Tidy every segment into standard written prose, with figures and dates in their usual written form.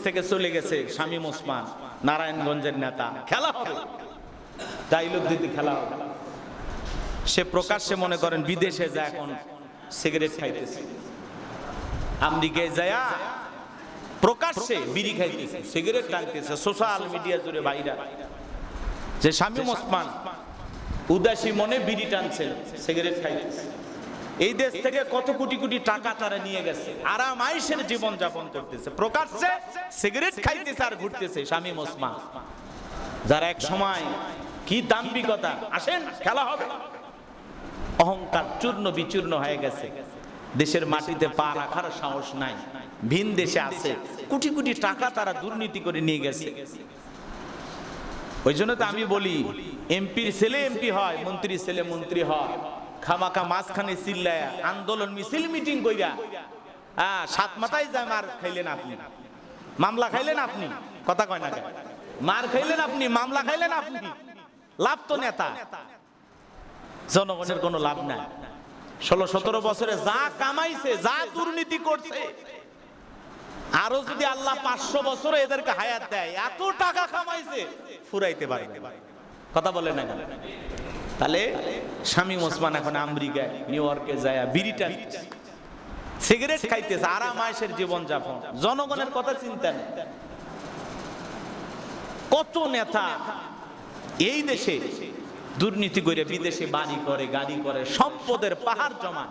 থেকে চলে গেছে শামীম ওসমান, নারায়ণগঞ্জের নেতা, খেলা হবে, ডায়লগ দিতে খেলা হবে। সে প্রকাশ্যে মনে করেন বিদেশে যায় এখন সিগারেট খাইতেছে, আমেরিকায় যায় প্রকাশ্যে বিড়ি খাইতেছে, সিগারেট টানতেছে, সোশ্যাল মিডিয়া জুড়ে ভাইরাল যে শামীম ওসমান উদাসী মনে বিড়ি টানছে, সিগারেট খাইতেছে। এই দেশ থেকে কত কোটি কোটি টাকা তারা নিয়ে গেছে, আরাম আয়েশের জীবন যাপন করতেছে, প্রকাশ্যে সিগারেট খাইতেছে আর ঘুরতেছে শামীম ওসমান, যারা এক সময় কি দাম্ভিকতা, আসেন খেলা হবে, অহংকার চূর্ণ বিচূর্ণ হয়ে গেছে, দেশের মাটিতে পা রাখার সাহস নাই, ভিন দেশে আছে, কোটি কোটি টাকা তারা দুর্নীতি করে নিয়ে গেছে। ওই জন্য তো আমি বলি, এমপির ছেলে এমপি হয়, মন্ত্রীর ছেলে মন্ত্রী হয়, খামাখা মাঝখানে চিল্লায়া আন্দোলন মিছিল মিটিং কইরা সাত মাথায় যায় মার খাইলেন আপনি, মামলা খাইলেন আপনি, কথা কয় না, মার খাইলেন আপনি, মামলা খাইলেন আপনি, লাভ তো নেতা, জনগণের কোনো লাভ নাই। 16-17 বছরে যা কামাইছে, যা দুর্নীতি করছে, আরো যদি আল্লাহ 500 বছরে এদেরকে হায়াত দেয়, এত টাকা কামাইছে ফুরাইতে পারবে, কথা বলে না। তাহলে শামীম ওসমান এখন আমেরিকায় নিউ ইয়র্কে যায় বিড়ি টানতেছে, সিগারেট খাইতেছে, আরাম আয়েশের জীবন যাপন, জনগণের কথা চিন্তা নেই। কত নেতা এই দেশে দুর্নীতি করে বিদেশে বাড়ি করে, গাড়ি করে, সম্পদের পাহাড় জমা,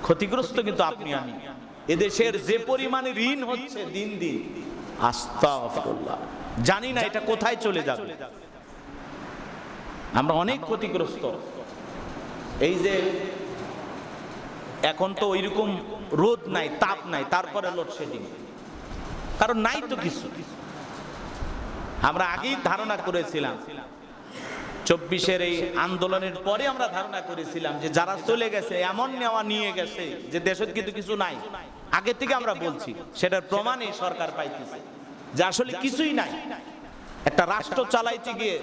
ক্ষতিগ্রস্ত কিন্তু আপনি আমি। এদেশের যে পরিমাণে ঋণ হচ্ছে দিন দিন, আস্তাগফিরুল্লাহ, জানি না এটা কোথায় চলে যাবে, আমরা অনেক ক্ষতিগ্রস্ত। এই যে এখন তো ওইরকম রোদ নাই, তাপ নাই, তারপরে লোডশেডিং, কারণ নাই তো কিছু। আমরা আগেই ধারণা করেছিলাম, 24-এর এই আন্দোলনের পরে আমরা ধারণা করেছিলাম যে যারা চলে গেছে এমন নেওয়া নিয়ে গেছে যে দেশের কিন্তু কিছু নাই, আগে থেকে আমরা বলছি, সেটার প্রমাণ এই সরকার পাইতেছে যে আসলে কিছুই নাই। একটা রাষ্ট্র চালাইতে গিয়ে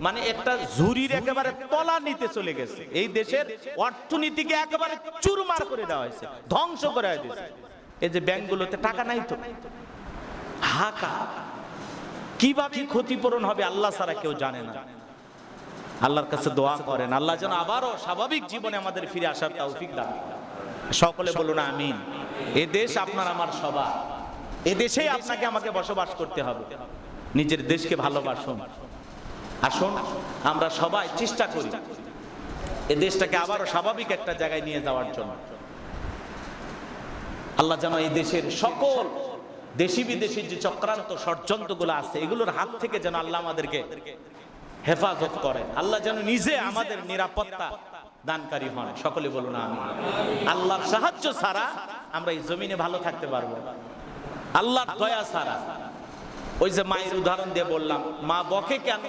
মানে একটা ঝুরির একেবারে তলা নিতে চলে গেছে, এই দেশের অর্থনীতিকে একেবারে চুরমার করে দেওয়া হয়েছে, ধ্বংস করে দিয়েছে। এই যে ব্যাংকগুলোতে টাকা নাই তো, হাকা, কিভাবে ক্ষতিপূরণ হবে আল্লাহ ছাড়া কেউ জানে না। আল্লাহর কাছে দোয়া করেন, আল্লাহ যেন আবারও স্বাভাবিক জীবনে আমাদের ফিরে আসার তৌফিক দান। সকলে বলুন আমিন। এ দেশ আপনার আমার সবার, এ দেশেই আপনাকে আমাকে বসবাস করতে হবে। নিজের দেশকে ভালোবাসুন, আসুন আমরা সবাই চেষ্টা করি এ দেশটাকে আবারও স্বাভাবিক একটা জায়গায় নিয়ে যাওয়ার জন্য। আল্লাহ যেন এই দেশের সকল দেশি বিদেশি যে চক্রান্ত ষড়যন্ত্রগুলো আছে, এগুলোর হাত থেকে যেন আল্লাহ আমাদেরকে হেফাজত করেন, আল্লাহ যেন নিজে আমাদের নিরাপত্তা দানকারী হন। সকলে বলুন আমিন। আল্লাহর সাহায্য ছাড়া আমরা এই জমিনে ভালো থাকতে পারবো না, আল্লাহর দয়া ছাড়া। ওই যে মায়ের উদাহরণ দিয়ে বললাম, মা বকে কেন?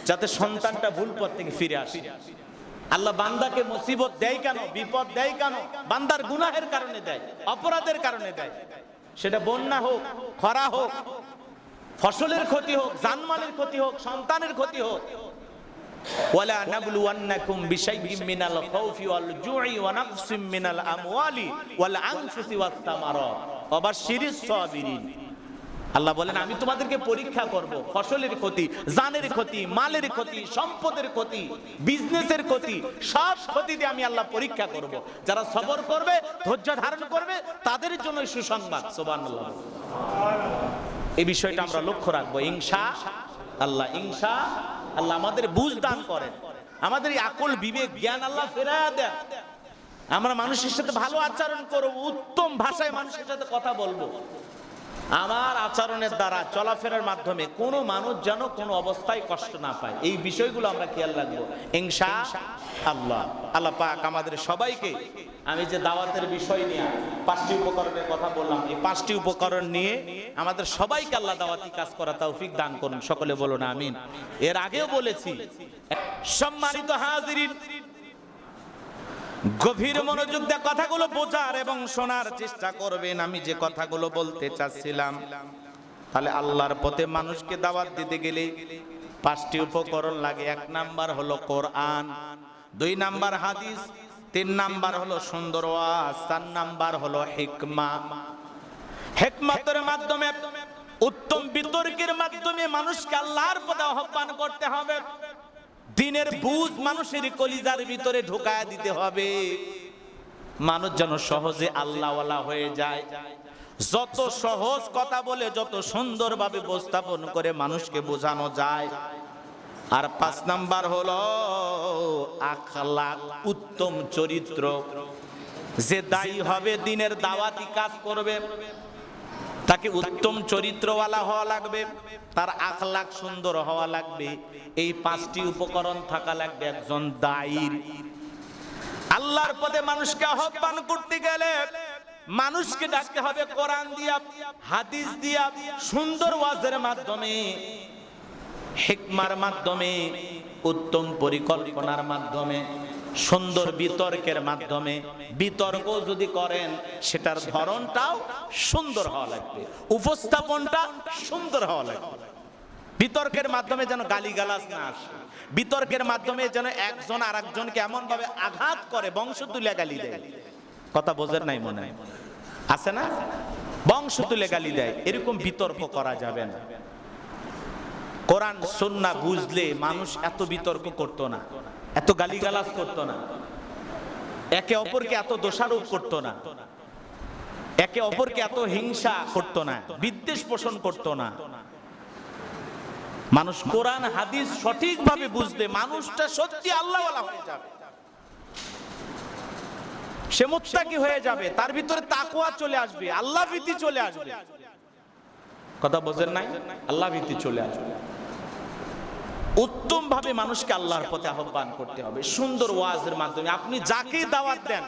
যাতে সন্তানটা ভুল পথ থেকে ফিরে আসে। আল্লাহ বান্দাকে মুসিবত দেয় কেন, বিপদ দেয় কেন? বান্দার গুনাহের কারণে দেয়, অপরাধের কারণে দেয়। সেটা বন্যা হোক, খরা হোক, ফসলের ক্ষতি হোক, জানমালের ক্ষতি হোক, সন্তানের ক্ষতি হোক। ওয়ালা নাবলুওয়ান্নাকুম বিশাইইম মিনাল খাউফি ওয়াল জুই ওয়া নাকসিম মিনাল আমওয়ালি ওয়াল আনফুসি ওয়াস সামারাত ওয়া বাশশিরিস সাবিরিন। আল্লাহ বলেন, আমি তোমাদেরকে পরীক্ষা করব, ফসলের ক্ষতি, জানের ক্ষতি, মালের ক্ষতি, সম্পদের ক্ষতি, বিজনেসের ক্ষতি, সব ক্ষতি দিয়ে আমি আল্লাহ পরীক্ষা করব। যারা সবর করবে, ধৈর্য ধারণ করবে, তাদের জন্য সুসংবাদ। সুবহানাল্লাহ। এই বিষয়টা আমরা লক্ষ্য রাখবো ইনশাআল্লাহ। ইনশাআল্লাহ আমাদের বুঝ দান করেন, আমাদের এই আকল বিবেক জ্ঞান আল্লাহ ফেরায়া দেন। আমরা মানুষের সাথে ভালো আচরণ করব, উত্তম ভাষায় মানুষের সাথে কথা বলবো। আমার আচরণের দ্বারা, চলাফেরার মাধ্যমে কোনো মানুষ যেন কোনো অবস্থায় কষ্ট না পায়, এই বিষয়গুলো আমরা খেয়াল রাখবো ইনশাআল্লাহ। আল্লাহ পাক আমাদের সবাইকে, আমি যে দাওয়াতের বিষয় নিয়ে 5টি উপকরণের কথা বললাম, এই 5টি উপকরণ নিয়ে আমাদের সবাইকে আল্লাহ দাওয়াতি কাজ করা তৌফিক দান করুন। সকলে বলুন আমিন। এর আগেও বলেছি, সম্মানিত হাজিরিন, গভীর মনোযোগ দিয়ে কথাগুলো বোঝার এবং শোনার চেষ্টা করবেন। আমি যে কথাগুলো বলতে চাচ্ছিলাম, তাহলে আল্লাহর পথে মানুষকে দাওয়াত দিতে গেলে 5টি উপকরণ লাগে। 1 নাম্বার হলো কোরআন, 2 নাম্বার হাদিস, 3 নাম্বার হলো সুন্দর ওয়াজ, 4 নাম্বার হলো হিকমা। হিকমতের মাধ্যমে, উত্তম বিতর্কের মাধ্যমে মানুষকে আল্লাহর পথে আহ্বান করতে হবে। দিনের বুঝ মানুষের কলিজার ভিতরে ঢুকায়া দিতে হবে, মানুষ যেন সহজে আল্লাহওয়ালা হয়ে যায়। যত সহজ কথা বলে, যত সুন্দরভাবে উপস্থাপন করে মানুষকে বোঝানো যায়। আর 5 নাম্বার হলো আখলাক, উত্তম চরিত্র। যে দায়ী হবে, দিনের দাওয়াতি কাজ করবে, তাকে উত্তম চরিত্রওয়ালা হওয়া লাগবে, তার আখলাক সুন্দর হওয়া লাগবে। এই 5টি উপকরণ থাকা লাগবে একজন দায়ীর। আল্লাহর পথে মানুষকে আহ্বান করতে গেলে মানুষকে ডাকতে হবে কোরআন দিয়া, হাদিস দিয়া, সুন্দর ওয়াজের মাধ্যমে, হিকমার মাধ্যমে, উত্তম পরিকল্পনার মাধ্যমে, সুন্দর বিতর্কের মাধ্যমে। বিতর্ক যদি করেন সেটার ধরনটাও সুন্দর হওয়া লাগবে, উপস্থাপনটা সুন্দর হওয়া লাগবে। বিতর্কের মাধ্যমে যেন গালিগালাজ না আসে, বিতর্কের মাধ্যমে যেন একজন আর একজনকে এমন ভাবে আঘাত করে, বংশ তুলে গালি দেয়। কথা বোঝেন নাই মনে হয়? আছে না? বংশ তুলে গালি দেয়, এরকম বিতর্ক করা যাবে না। কোরআন সুন্নাহ বুঝলে মানুষ এত বিতর্ক করতো না, এত গালিগালাজ করতো না, একে অপরকে এত দোষারোপ করতো না, একে অপরকে এত হিংসা করতো না, বিদ্বেষ পোষণ করতো না। মানুষ কোরআন হাদিস সঠিকভাবে বুঝলে মানুষটা সত্যি আল্লাহওয়ালা হয়ে যাবে, সে মুত্তাকি হয়ে যাবে, তার ভিতরে তাকওয়া চলে আসবে, আল্লাহ ভীতি চলে আসবে। কথা বোঝেন নাই? আল্লাহ ভীতি চলে আসবে। উত্তম ভাবে মানুষকে আল্লাহর পথে আহ্বান করতে হবে, সুন্দর ওয়াজের মাধ্যমে। আপনি যাকে দাওয়াত দেন,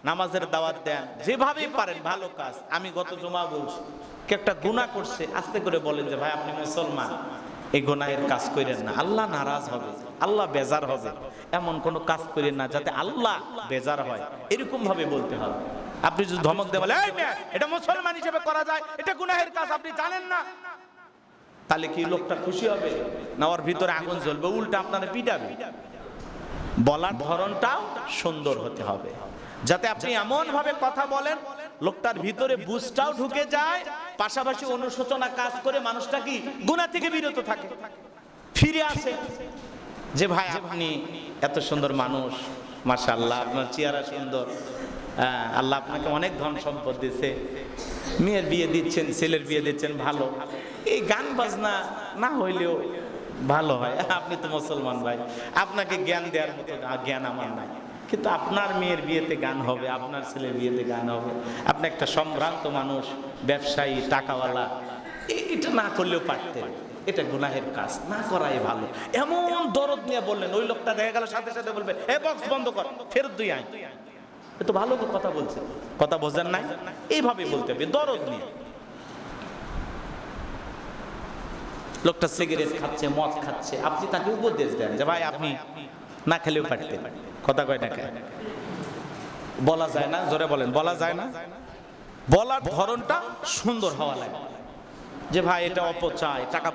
নামাজের দাওয়াত দেন, যেভাবে পারেন ভালো কাজ। আমি গত জুমা বলছি, কে একটা গুনাহ করছে, আস্তে করে বলেন যে ভাই আপনি মুসলমান, এই গুনাহের কাজ করেন না, আল্লাহ নারাজ হবে, আল্লাহ বেজার হবে, এমন কোনো কাজ করেন না যাতে আল্লাহ বেজার হয়, এরকম ভাবে বলতে হবে। আপনি যদি ধমক দেন, এই মেয়ে এটা মুসলমান হিসেবে করা যায়, এটা গুনাহের কাজ, আপনি জানেন না, তাহলে কি লোকটা খুশি হবে না ওর ভিতরে আগুন জ্বলবে, উল্টা আপনারা পিটাবে? বলার ধরনটাও সুন্দর হতে হবে, যাতে আপনি এমন ভাবে কথা বলেন লোকটার ভিতরে বুঝটাও ঢুকে যায়, পাশাপাশি অনুশোচনা কাজ করে মানুষটা কি গুনাহ থেকে বিরত থাকে, ফিরে আসে যে ভাই আপনি এত সুন্দর মানুষ, মাশাআল্লাহ আপনার চেহারা সুন্দর, আল্লাহ আপনাকে অনেক ধন সম্পদ দিয়েছে, মেয়ের বিয়ে দিচ্ছেন, ছেলের বিয়ে দিচ্ছেন, ভালো, এই গান বাজনা না হইলেও ভালো হয়, আপনি তো মুসলমান ভাই, আপনাকে জ্ঞান দেওয়ার মতো জ্ঞান আমার নাই, কিন্তু আপনার মেয়ের বিয়েতে গান হবে, আপনার ছেলের বিয়েতে গান হবে, আপনি একটা সম্ভ্রান্ত মানুষ, ব্যবসায়ী, টাকাওয়ালা, এটা না করলেও পারতেন, এটা গুনাহের কাজ, না করাই ভালো। এমন দরদ নিয়ে বললেন, ওই লোকটা দেখা গেল সাথে সাথে বলবে এ বক্স বন্ধ কর, ফেরত দুই আয়, এ তো ভালো কথা বলছে, কথা বোঝেন নাই? এইভাবে বলতে হবে দরদ নিয়ে। লোকটা সিগারেট খাচ্ছে, মদ খাচ্ছে, আপনি তাকে উপদেশ দেন যে ভাই আপনি না খেলেও পারতেন, কথা কয় না, বলা যায় না, জোরে বলেন, বলা যায় না? বলার ধরনটা সুন্দর হওয়া লাগে যে ভাই এটা অপচয়, টাকা পয়সা